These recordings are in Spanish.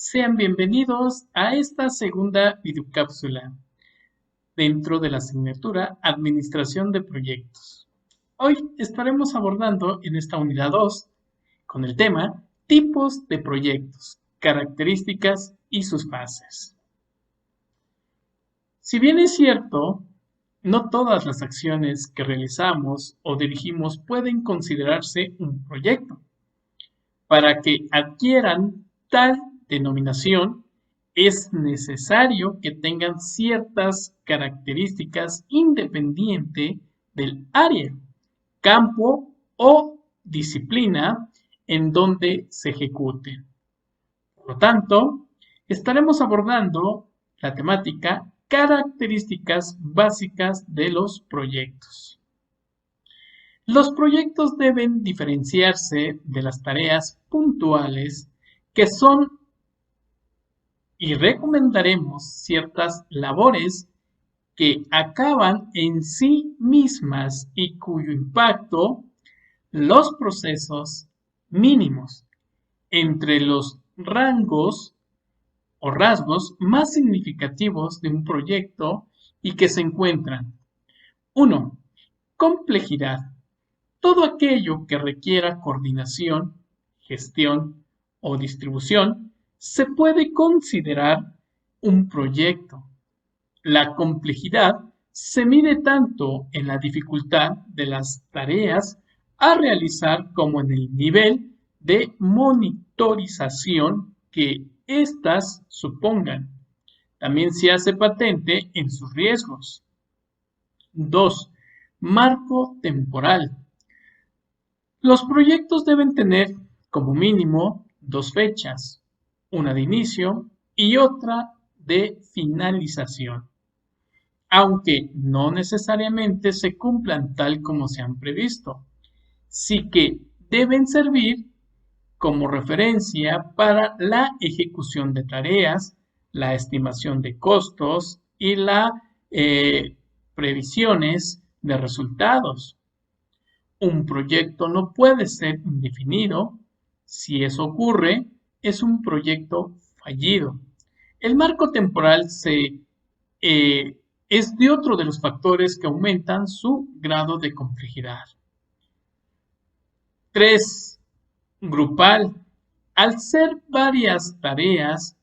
Sean bienvenidos a esta segunda videocápsula dentro de la asignatura Administración de Proyectos. Hoy estaremos abordando en esta unidad 2 con el tema Tipos de proyectos, características y sus fases. Si bien es cierto, no todas las acciones que realizamos o dirigimos pueden considerarse un proyecto. Para que adquieran tal denominación, es necesario que tengan ciertas características independiente del área, campo o disciplina en donde se ejecuten. Por lo tanto, estaremos abordando la temática características básicas de los proyectos. Los proyectos deben diferenciarse de las tareas puntuales que son y recomendaremos ciertas labores que acaban en sí mismas y cuyo impacto los procesos mínimos entre los rangos o rasgos más significativos de un proyecto y que se encuentran 1. Complejidad. Todo aquello que requiera coordinación, gestión o distribución se puede considerar un proyecto. La complejidad se mide tanto en la dificultad de las tareas a realizar como en el nivel de monitorización que éstas supongan. También se hace patente en sus riesgos. 2. Marco temporal. Los proyectos deben tener como mínimo dos fechas, una de inicio y otra de finalización, aunque no necesariamente se cumplan tal como se han previsto. Sí que deben servir como referencia para la ejecución de tareas, la estimación de costos y las previsiones de resultados. Un proyecto no puede ser indefinido. Si eso ocurre, es un proyecto fallido. El marco temporal es de otro de los factores que aumentan su grado de complejidad. 3. Grupal. Al ser varias tareas,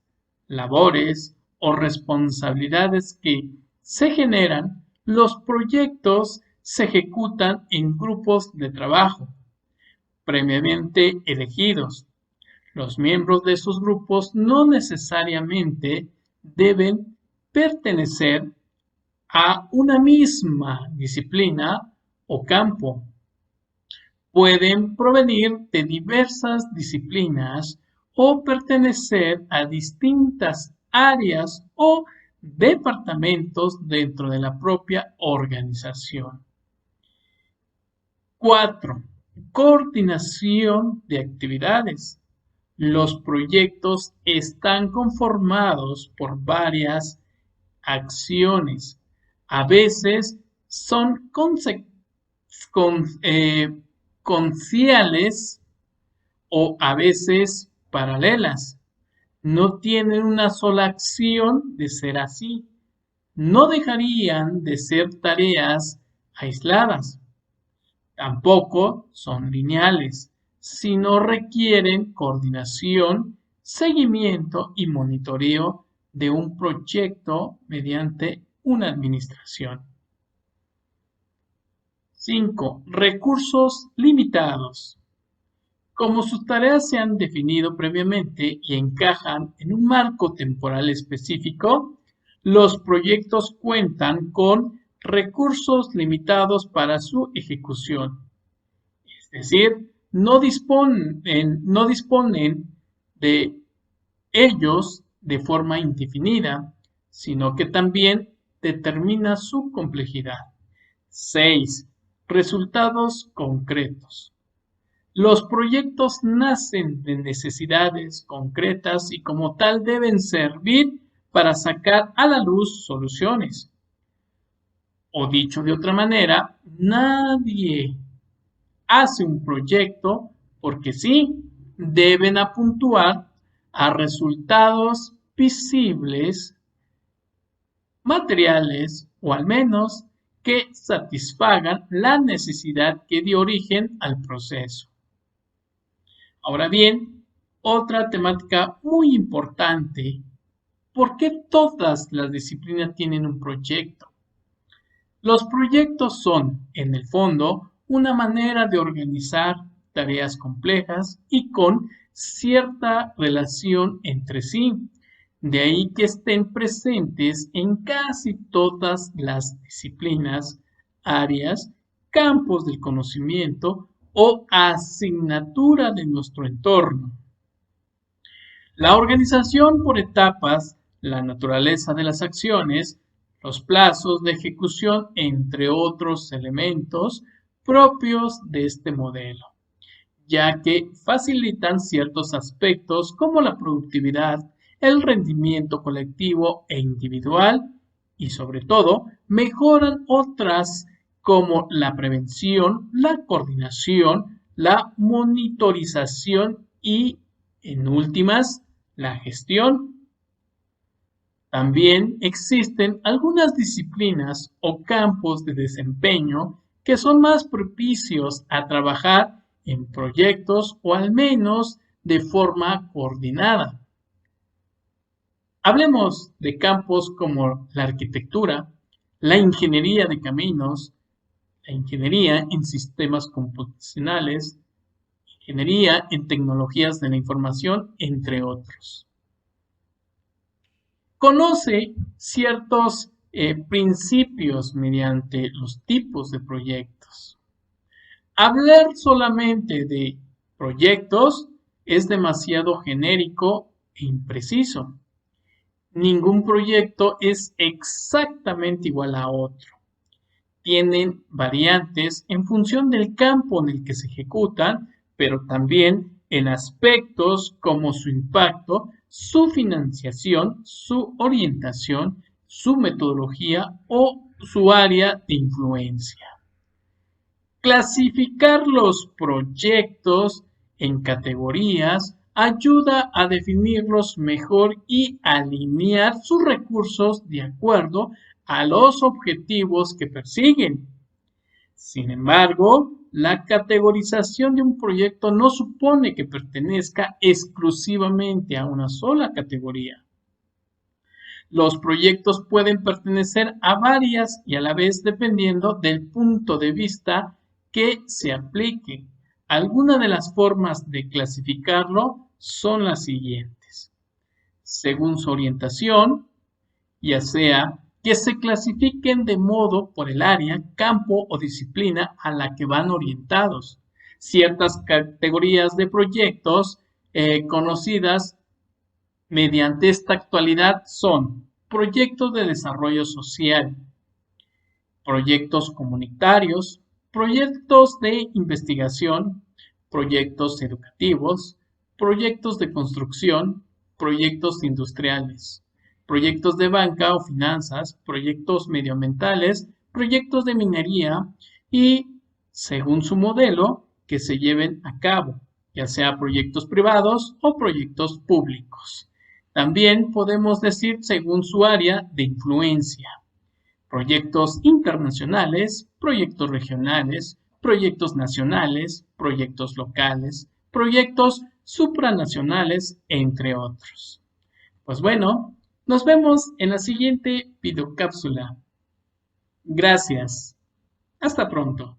labores o responsabilidades que se generan, los proyectos se ejecutan en grupos de trabajo previamente elegidos. Los miembros de esos grupos no necesariamente deben pertenecer a una misma disciplina o campo. Pueden provenir de diversas disciplinas o pertenecer a distintas áreas o departamentos dentro de la propia organización. 4. Coordinación de actividades. Los proyectos están conformados por varias acciones. A veces son conciales o a veces paralelas. No tienen una sola acción de ser así. No dejarían de ser tareas aisladas. Tampoco son lineales, sino requieren coordinación, seguimiento y monitoreo de un proyecto mediante una administración. 5. Recursos limitados. Como sus tareas se han definido previamente y encajan en un marco temporal específico, los proyectos cuentan con recursos limitados para su ejecución. Es decir, no disponen de ellos de forma indefinida, sino que también determina su complejidad. 6. Resultados concretos. Los proyectos nacen de necesidades concretas y como tal deben servir para sacar a la luz soluciones. O dicho de otra manera, nadie hace un proyecto porque sí, deben apuntar a resultados visibles, materiales o al menos que satisfagan la necesidad que dio origen al proceso. Ahora bien, otra temática muy importante, ¿por qué todas las disciplinas tienen un proyecto? Los proyectos son, en el fondo, una manera de organizar tareas complejas y con cierta relación entre sí. De ahí que estén presentes en casi todas las disciplinas, áreas, campos del conocimiento o asignatura de nuestro entorno. La organización por etapas, la naturaleza de las acciones, los plazos de ejecución, entre otros elementos propios de este modelo, ya que facilitan ciertos aspectos como la productividad, el rendimiento colectivo e individual y sobre todo mejoran otras como la prevención, la coordinación, la monitorización y, en últimas, la gestión. También existen algunas disciplinas o campos de desempeño que son más propicios a trabajar en proyectos o al menos de forma coordinada. Hablemos de campos como la arquitectura, la ingeniería de caminos, la ingeniería en sistemas computacionales, ingeniería en tecnologías de la información, entre otros. Conoce ciertos principios mediante los tipos de proyectos. Hablar solamente de proyectos es demasiado genérico e impreciso. Ningún proyecto es exactamente igual a otro. Tienen variantes en función del campo en el que se ejecutan, pero también en aspectos como su impacto, su financiación, su orientación, su metodología o su área de influencia. Clasificar los proyectos en categorías ayuda a definirlos mejor y alinear sus recursos de acuerdo a los objetivos que persiguen. Sin embargo, la categorización de un proyecto no supone que pertenezca exclusivamente a una sola categoría. Los proyectos pueden pertenecer a varias y a la vez dependiendo del punto de vista que se aplique. Algunas de las formas de clasificarlo son las siguientes. Según su orientación, ya sea que se clasifiquen de modo por el área, campo o disciplina a la que van orientados. Ciertas categorías de proyectos conocidas mediante esta actualidad son proyectos de desarrollo social, proyectos comunitarios, proyectos de investigación, proyectos educativos, proyectos de construcción, proyectos industriales, proyectos de banca o finanzas, proyectos medioambientales, proyectos de minería y, según su modelo, que se lleven a cabo, ya sea proyectos privados o proyectos públicos. También podemos decir según su área de influencia. Proyectos internacionales, proyectos regionales, proyectos nacionales, proyectos locales, proyectos supranacionales, entre otros. Pues bueno, nos vemos en la siguiente videocápsula. Gracias. Hasta pronto.